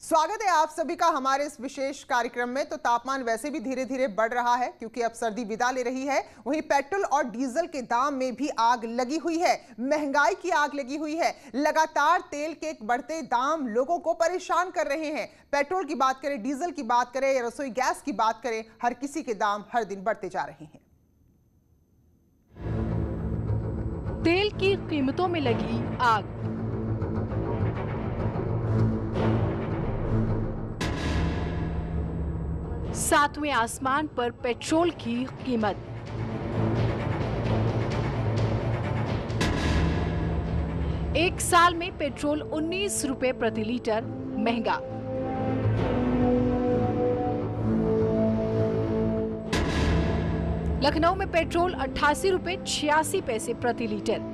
स्वागत है आप सभी का हमारे इस विशेष कार्यक्रम में। तो तापमान वैसे भी धीरे धीरे बढ़ रहा है क्योंकि अब सर्दी विदा ले रही है। वहीं पेट्रोल और डीजल के दाम में भी आग लगी हुई है, महंगाई की आग लगी हुई है। लगातार तेल के बढ़ते दाम लोगों को परेशान कर रहे हैं। पेट्रोल की बात करें, डीजल की बात करें या रसोई गैस की बात करें, हर किसी के दाम हर दिन बढ़ते जा रहे हैं। तेल की कीमतों में लगी आग। सातवें आसमान पर पेट्रोल की कीमत। एक साल में पेट्रोल 19 रुपए प्रति लीटर महंगा। लखनऊ में पेट्रोल 88 रुपए 86 पैसे प्रति लीटर।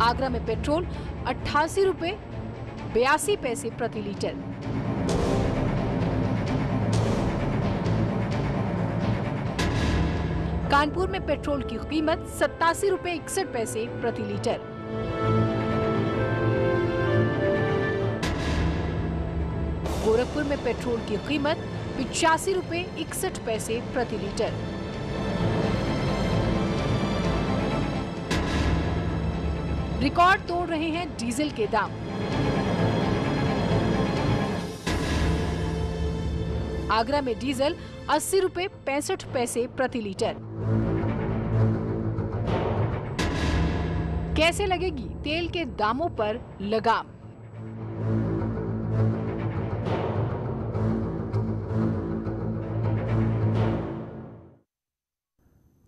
आगरा में पेट्रोल 88 रुपए 82 पैसे प्रति लीटर। कानपुर में पेट्रोल की कीमत 87 रुपए 61 पैसे प्रति लीटर। गोरखपुर में पेट्रोल की कीमत 85 रुपए 61 पैसे प्रति लीटर। रिकॉर्ड तोड़ रहे हैं डीजल के दाम। आगरा में डीजल 80 रुपए 65 पैसे प्रति लीटर। कैसे लगेगी तेल के दामों पर लगाम?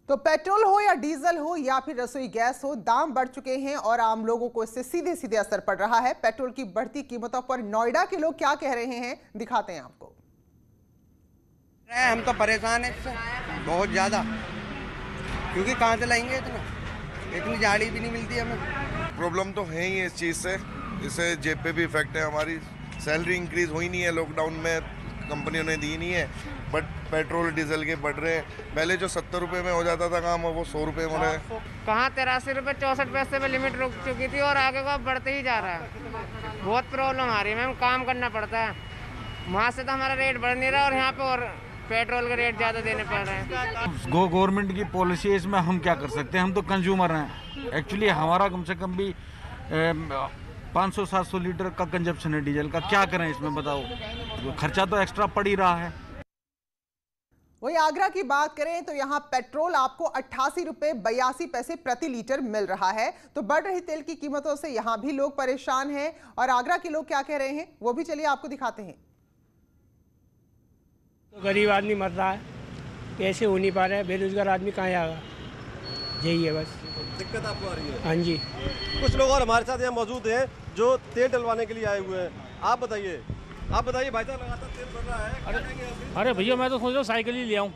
तो पेट्रोल हो या डीजल हो या फिर रसोई गैस हो, दाम बढ़ चुके हैं और आम लोगों को इससे सीधे सीधे असर पड़ रहा है। पेट्रोल की बढ़ती कीमतों पर नोएडा के लोग क्या कह रहे हैं, दिखाते हैं आपको। हम तो परेशान हैं इससे बहुत ज्यादा, क्योंकि कहाँ से लाएंगे इतनी झाड़ी भी नहीं मिलती हमें। प्रॉब्लम तो है ही इस चीज़ से, इससे जेब पे भी इफेक्ट है। हमारी सैलरी इंक्रीज हुई नहीं है, लॉकडाउन में कंपनियों ने दी नहीं है, बट पेट्रोल डीजल के बढ़ रहे हैं। पहले जो 70 रुपए में हो जाता था काम, वो 100 रुपए में हो रहा है। कहाँ 83 रुपए 64 पैसे में लिमिट रुक चुकी थी और आगे को बढ़ते ही जा रहा है। बहुत प्रॉब्लम आ रही है मैम, काम करना पड़ता है। वहाँ से तो हमारा रेट बढ़ नहीं रहा और यहाँ पे और पेट्रोल के रेट ज़्यादा देने पड़ रहे हैं। गवर्नमेंट की पॉलिसी है, इसमें हम क्या कर सकते हैं? हम तो कंज्यूमर हैं। एक्चुअली हमारा कम से कम भी 500-700 लीटर का कंजप्शन है डीजल का। क्या करें इसमें बताओ, खर्चा तो एक्स्ट्रा पड़ ही रहा है। वहीं आगरा की बात करें तो यहां पेट्रोल आपको 88 रुपए 82 पैसे प्रति लीटर मिल रहा है। तो बढ़ रही तेल की कीमतों से यहां भी लोग परेशान हैं और आगरा के लोग क्या कह रहे हैं वो भी चलिए आपको दिखाते हैं। तो गरीब आदमी मर रहा है, पैसे हो नहीं पा रहे हैं, बेरोजगार आदमी कहाँ आएगा, यही है बस दिक्कत आपको आ रही है। हाँ जी। कुछ लोग और हमारे साथ यहाँ मौजूद हैं जो तेल डलवाने के लिए आए हुए हैं। आप बताइए भाई साहब, लगातार तेल बढ़ रहा है। अरे भैया मैं तो सोच रहा हूँ साइकिल ही ले आऊँ,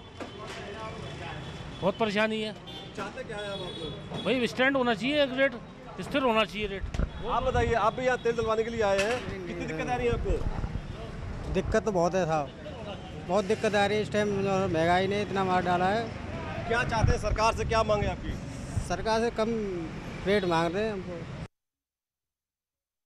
बहुत परेशानी है। चाहते क्या है आप लोग? भाई स्टैंड होना चाहिए, एक रेट स्थिर होना चाहिए रेट। आप बताइए, आप भी यहाँ तेल डलवाने के लिए आए हैं, कितनी दिक्कत आ रही है आपको? दिक्कत तो बहुत है साहब, बहुत दिक्कत आ रही है। इस टाइम महंगाई ने इतना मार डाला है। क्या चाहते हैं सरकार से, क्या मांगे आपकी? सरकार से कम रेट मांग रहे हैं हमको।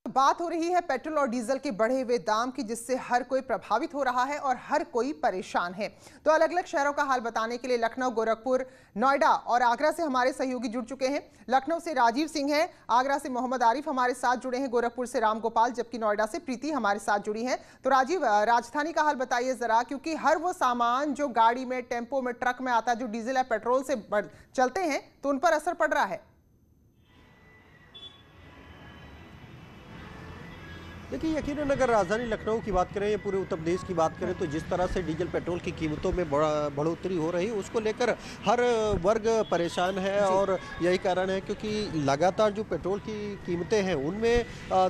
बात हो रही है पेट्रोल और डीजल के बढ़े हुए दाम की, जिससे हर कोई प्रभावित हो रहा है और हर कोई परेशान है। तो अलग अलग शहरों का हाल बताने के लिए लखनऊ, गोरखपुर, नोएडा और आगरा से हमारे सहयोगी जुड़ चुके हैं। लखनऊ से राजीव सिंह हैं, आगरा से मोहम्मद आरिफ हमारे साथ जुड़े हैं, गोरखपुर से राम गोपाल, जबकि नोएडा से प्रीति हमारे साथ जुड़ी हैं। तो राजीव, राजधानी का हाल बताइए जरा, क्योंकि हर वो सामान जो गाड़ी में, टेम्पो में, ट्रक में आता है, जो डीजल या पेट्रोल से चलते हैं, तो उन पर असर पड़ रहा है। देखिए, यकीनन अगर राजधानी लखनऊ की बात करें या पूरे उत्तर प्रदेश की बात करें तो जिस तरह से डीजल पेट्रोल की कीमतों में बढ़ोतरी हो रही है, उसको लेकर हर वर्ग परेशान है। और यही कारण है क्योंकि लगातार जो पेट्रोल की कीमतें हैं उनमें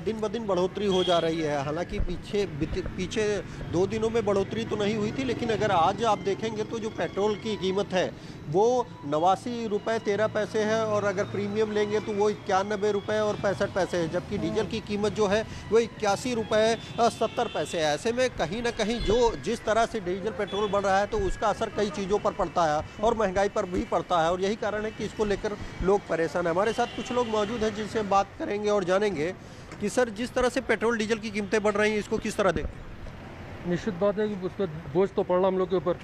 दिन ब दिन बढ़ोतरी हो जा रही है। हालांकि पीछे 2 दिनों में बढ़ोतरी तो नहीं हुई थी, लेकिन अगर आज आप देखेंगे तो जो पेट्रोल की कीमत है वो 89 रुपये 13 पैसे है और अगर प्रीमियम लेंगे तो वो 91 रुपये और 65 पैसे है, जबकि डीजल की कीमत जो है वो 81 ₹81.70। ऐसे में कहीं ना कहीं जिस तरह से डीजल पेट्रोल बढ़ रहा है तो उसका असर कई चीज़ों पर पड़ता है और महंगाई पर भी पड़ता है, और यही कारण है कि इसको लेकर लोग परेशान हैं। हमारे साथ कुछ लोग मौजूद हैं जिनसे बात करेंगे और जानेंगे कि सर, जिस तरह से पेट्रोल डीजल की कीमतें बढ़ रही हैं इसको किस तरह देखें? निश्चित बात है कि उस पर बोझ तो पड़ रहा हम लोग के ऊपर,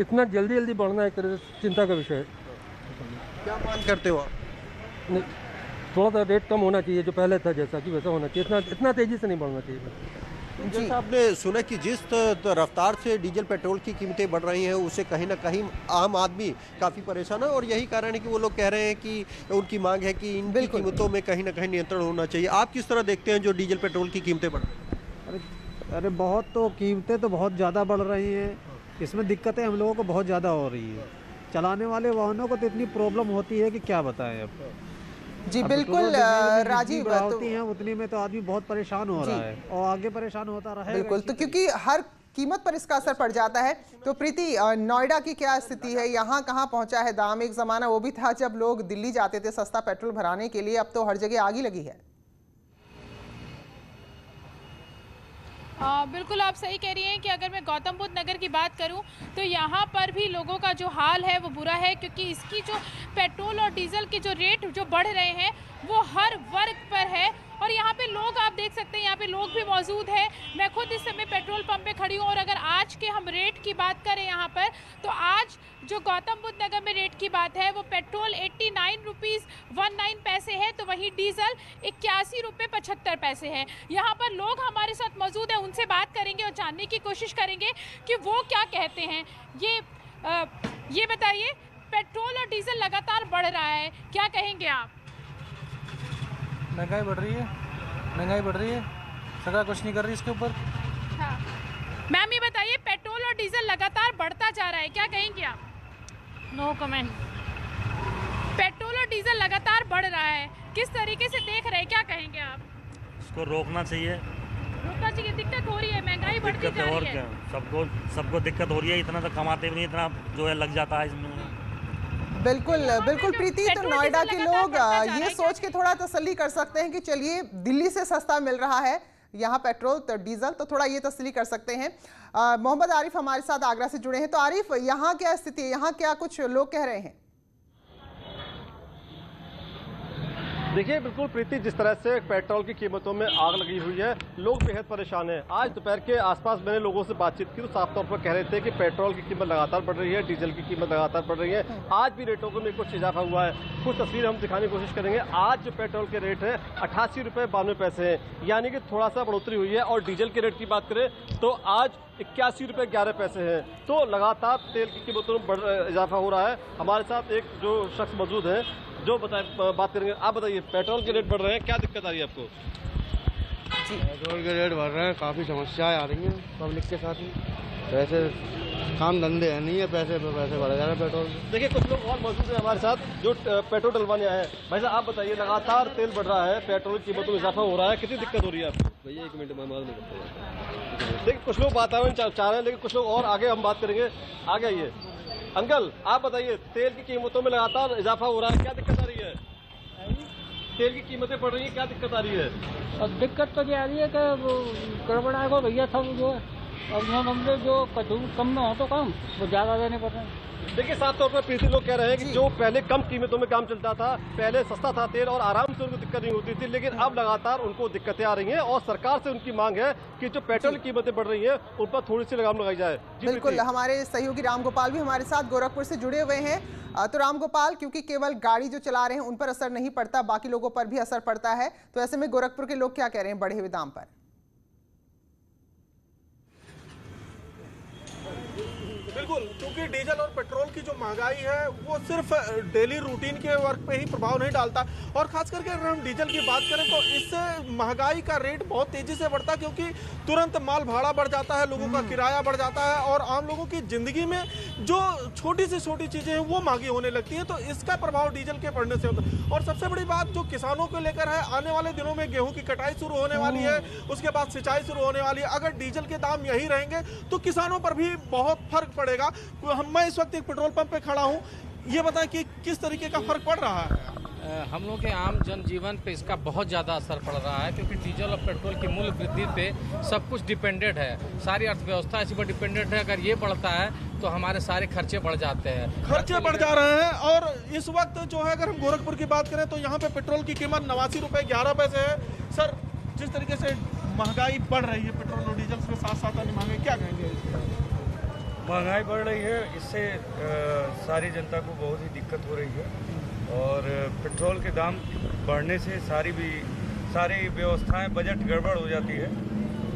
इतना जल्दी बढ़ना एक तरह से चिंता का विषय है। क्या मांग करते हो आप? थोड़ा सा रेट कम होना चाहिए, जो पहले था जैसा कि वैसा होना चाहिए, इतना तेजी से नहीं बढ़ना चाहिए। जैसा आपने सुना कि जिस रफ्तार से डीजल पेट्रोल की कीमतें बढ़ रही हैं उससे कहीं ना कहीं आम आदमी काफ़ी परेशान है, और यही कारण है कि वो लोग कह रहे हैं कि उनकी मांग है कि इनकी कीमतों में कहीं ना कहीं नियंत्रण होना चाहिए। आप किस तरह देखते हैं जो डीजल पेट्रोल की कीमतें बढ़ रही हैं? अरे बहुत, तो कीमतें तो बहुत ज़्यादा बढ़ रही हैं, इसमें दिक्कतें हम लोगों को बहुत ज़्यादा हो रही है। चलाने वाले वाहनों को तो इतनी प्रॉब्लम होती है कि क्या बताएं अब। जी बिल्कुल राजीव, होती हैं उतनी में तो आदमी बहुत परेशान हो रहा है और आगे परेशान होता रहेगा। बिल्कुल, तो क्योंकि हर कीमत पर इसका असर पड़ जाता है। तो प्रीति, नोएडा की क्या स्थिति है? यहाँ कहाँ पहुंचा है दाम? एक जमाना वो भी था जब लोग दिल्ली जाते थे सस्ता पेट्रोल भराने के लिए, अब तो हर जगह आग ही लगी है। बिल्कुल आप सही कह रही हैं कि अगर मैं गौतम बुद्ध नगर की बात करूं तो यहाँ पर भी लोगों का जो हाल है वो बुरा है, क्योंकि इसकी जो पेट्रोल और डीजल के जो रेट जो बढ़ रहे हैं वो हर वर्ग पर है। और यहाँ पे लोग आप देख सकते हैं, यहाँ पे लोग भी मौजूद हैं। मैं खुद इस समय पेट्रोल पंप पे खड़ी हूँ और अगर आज के हम रेट की बात करें यहाँ पर, तो आज जो गौतम बुद्ध नगर में रेट की बात है वो पेट्रोल 89 पैसे है, तो वहीं डीजल 81 रुपये 75 पैसे है। यहाँ पर लोग हमारे साथ मौजूद हैं, उनसे बात करेंगे और जानने की कोशिश करेंगे कि वो क्या कहते हैं। ये बताइए, पेट्रोल और डीजल लगातार बढ़ रहा है, क्या कहेंगे आप? महंगाई बढ़ रही है, सरकार कुछ नहीं कर रही इसके ऊपर। हाँ मैम, ये बताइए, पेट्रोल और डीजल लगातार बढ़ता जा रहा है, क्या कहेंगे आप? No comment. पेट्रोल और डीजल लगातार बढ़ रहा है, किस तरीके से देख रहे हैं, क्या कहेंगे आप? इसको रोकना चाहिए। रोकना चाहिए, दिक्कत हो रही है, महंगाई बढ़ती जा रही है। सबको दिक्कत हो रही है, इतना तो कमाते भी नहीं, इतना जो है लग जाता है इसमें। बिल्कुल प्रीति, तो नोएडा के लोग ये सोच के थोड़ा तसल्ली कर सकते हैं कि चलिए दिल्ली से सस्ता मिल रहा है यहाँ पेट्रोल तो डीजल, तो थोड़ा ये तसल्ली कर सकते हैं। मोहम्मद आरिफ हमारे साथ आगरा से जुड़े हैं। तो आरिफ, यहाँ क्या स्थिति है, यहाँ क्या कुछ लोग कह रहे हैं? देखिए बिल्कुल प्रीति, जिस तरह से पेट्रोल की कीमतों में आग लगी हुई है, लोग बेहद परेशान हैं। आज दोपहर के आसपास मैंने लोगों से बातचीत की तो साफ तौर पर कह रहे थे कि पेट्रोल की कीमत लगातार बढ़ रही है, डीजल की कीमत लगातार बढ़ रही है। आज भी रेटों में कुछ इजाफा हुआ है, कुछ तस्वीर हम दिखाने की कोशिश करेंगे। आज जो पेट्रोल के रेट है 88 रुपये 92 पैसे हैं, यानी कि थोड़ा सा बढ़ोतरी हुई है। और डीजल के रेट की बात करें तो आज 81 रुपये 11 पैसे हैं। तो लगातार तेल की कीमतों में इजाफा हो रहा है। हमारे साथ एक जो शख्स मौजूद है जो बात करेंगे। आप बताइए, पेट्रोल के रेट बढ़ रहे हैं, क्या दिक्कत आ रही है आपको? पेट्रोल के रेट बढ़ रहे हैं, काफ़ी समस्याएं आ रही हैं पब्लिक के साथ में। पैसे काम धंधे है नहीं है, पैसे पे पैसे बढ़ जा रहे हैं पेट्रोल। देखिए कुछ लोग और मौजूद हैं हमारे साथ जो पेट्रोल डलवाने आए हैं। भाई साहब आप बताइए, लगातार तेल बढ़ रहा है, पेट्रोल की कीमतों में इजाफा हो रहा है, कितनी दिक्कत हो रही है आपको? भैया 1 मिनट में देखिए कुछ लोग वातावरण चाह रहे हैं, लेकिन कुछ लोग और आगे हम बात करेंगे। आगे आइए अंकल, आप बताइए, तेल की कीमतों में लगातार इजाफा हो रहा है, क्या दिक्कत आ रही है? तेल की कीमतें बढ़ रही है, क्या दिक्कत आ रही है? अब दिक्कत तो ये आ रही है कि गड़बड़ा को भैया सब जो है अब हमने जो कम में हो तो कम, वो ज़्यादा देने पड़ रहे हैं। देखिए साफ तौर पर प्रीति लोग कह रहे हैं कि जो पहले कम कीमतों में काम चलता था, पहले सस्ता था तेल और आराम से उनको दिक्कत नहीं होती थी, लेकिन अब लगातार उनको दिक्कतें आ रही हैं और सरकार से उनकी मांग है कि जो पेट्रोल की कीमतें बढ़ रही हैं उन पर थोड़ी सी लगाम लगाई जाए। बिल्कुल, हमारे सहयोगी राम गोपाल भी हमारे साथ गोरखपुर से जुड़े हुए हैं। तो राम गोपाल, क्योंकि केवल गाड़ी जो चला रहे हैं उन पर असर नहीं पड़ता, बाकी लोगों पर भी असर पड़ता है, तो ऐसे में गोरखपुर के लोग क्या कह रहे हैं बढ़े हुए दाम पर? बिल्कुल, क्योंकि डीजल और पेट्रोल की जो महंगाई है वो सिर्फ डेली रूटीन के वर्क पे ही प्रभाव नहीं डालता, और खास करके अगर हम डीजल की बात करें तो इससे महंगाई का रेट बहुत तेजी से बढ़ता है, क्योंकि तुरंत माल भाड़ा बढ़ जाता है, लोगों का किराया बढ़ जाता है और आम लोगों की जिंदगी में जो छोटी से छोटी चीजें हैं वो महंगी होने लगती हैं, तो इसका प्रभाव डीजल के बढ़ने से होता है। और सबसे बड़ी बात जो किसानों को लेकर है, आने वाले दिनों में गेहूं की कटाई शुरू होने वाली है, उसके बाद सिंचाई शुरू होने वाली है। अगर डीजल के दाम यही रहेंगे तो किसानों पर भी बहुत फर्क पड़ेगा। मैं इस वक्त एक पेट्रोल पंप पे खड़ा हूं, ये बताएं कि किस तरीके का फर्क पड़ रहा है? हम लोग के आम जनजीवन पे इसका बहुत ज़्यादा असर पड़ रहा है, क्योंकि डीजल और पेट्रोल की मूल्य वृद्धि पे सब कुछ डिपेंडेंट है। सारी अर्थव्यवस्था इसी पर डिपेंडेंट है। अगर ये बढ़ता है तो हमारे सारे खर्चे बढ़ जाते हैं, खर्चे बढ़ जा रहे हैं। और इस वक्त जो है, अगर हम गोरखपुर की बात करें तो यहाँ पे पेट्रोल की कीमत 89 रुपये 11 पैसे है। सर, जिस तरीके से महंगाई बढ़ रही है पेट्रोल और डीजल के साथ साथ अन्य महंगाई, क्या कहेंगे? महंगाई बढ़ रही है, इससे सारी जनता को बहुत ही दिक्कत हो रही है। और पेट्रोल के दाम बढ़ने से सारी व्यवस्थाएं, बजट गड़बड़ हो जाती है।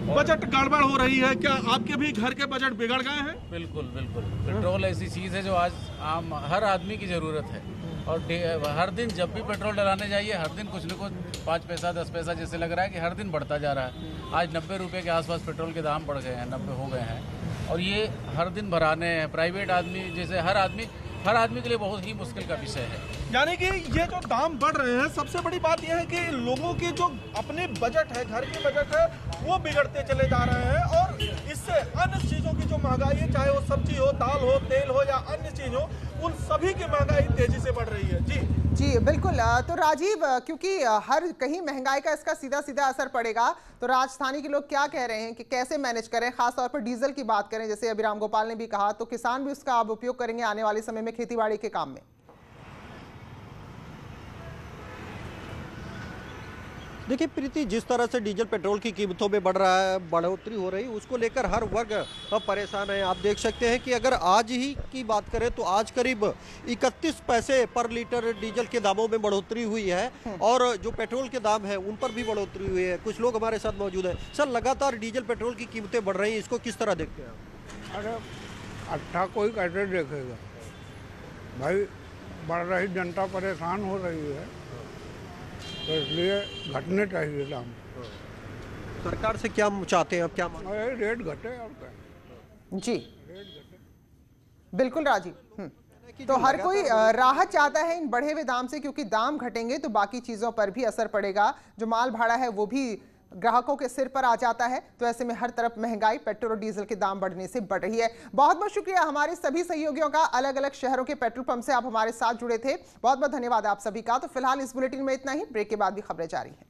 बजट गड़बड़ हो रही है। क्या आपके भी घर के बजट बिगड़ गए हैं? बिल्कुल बिल्कुल। पेट्रोल ऐसी चीज़ है जो आज आम हर आदमी की ज़रूरत है। और हर दिन जब भी पेट्रोल डलाने जाइए, हर दिन कुछ न कुछ 5 पैसा 10 पैसा जैसे लग रहा है कि हर दिन बढ़ता जा रहा है। आज 90 रुपये के आसपास पेट्रोल के दाम बढ़ गए हैं, 90 हो गए हैं। और ये हर दिन भराने हैं। प्राइवेट आदमी जैसे हर आदमी के लिए बहुत ही मुश्किल का विषय है। यानी कि ये जो दाम बढ़ रहे हैं, सबसे बड़ी बात यह है कि लोगों के जो अपने बजट है, घर के बजट है, वो बिगड़ते चले जा रहे हैं। और इससे अन्य चीज़ों की जो महंगाई है, चाहे वो सब्जी हो, दाल हो, तेल हो या अन्य चीज़ हो, उन सभी की महंगाई तेजी से बढ़ रही है। जी बिल्कुल। तो राजीव, क्योंकि हर कहीं महंगाई का इसका सीधा सीधा असर पड़ेगा, तो राजस्थानी के लोग क्या कह रहे हैं कि कैसे मैनेज करें? खासतौर पर डीजल की बात करें, जैसे अभी राम गोपाल ने भी कहा, तो किसान भी उसका अब उपयोग करेंगे आने वाले समय में खेतीबाड़ी के काम में। देखिए प्रीति, जिस तरह से डीजल पेट्रोल की कीमतों में बढ़ोतरी हो रही, उसको लेकर हर वर्ग अब परेशान है। आप देख सकते हैं कि अगर आज ही की बात करें तो आज करीब 31 पैसे पर लीटर डीजल के दामों में बढ़ोतरी हुई है। और जो पेट्रोल के दाम है उन पर भी बढ़ोतरी हुई है। कुछ लोग हमारे साथ मौजूद हैं। सर, लगातार डीजल पेट्रोल की कीमतें बढ़ रही हैं, इसको किस तरह देखते हैं आप? अरे अच्छा कोई कैसे देखेगा भाई, बढ़ रही जनता परेशान हो रही है, तो इसलिए घटने चाहिए दाम। सरकार से क्या चाहते हैं आप? क्या रेट घटे और क्या? जी बिल्कुल राजीव। तो हर कोई राहत चाहता है इन बढ़े हुए दाम से, क्योंकि दाम घटेंगे तो बाकी चीजों पर भी असर पड़ेगा। जो माल भाड़ा है वो भी ग्राहकों के सिर पर आ जाता है। तो ऐसे में हर तरफ महंगाई, पेट्रोल और डीजल के दाम बढ़ने से बढ़ रही है। बहुत बहुत शुक्रिया हमारे सभी सहयोगियों का। अलग अलग शहरों के पेट्रोल पंप से आप हमारे साथ जुड़े थे, बहुत बहुत धन्यवाद आप सभी का। तो फिलहाल इस बुलेटिन में इतना ही। ब्रेक के बाद भी खबरें जारी हैं।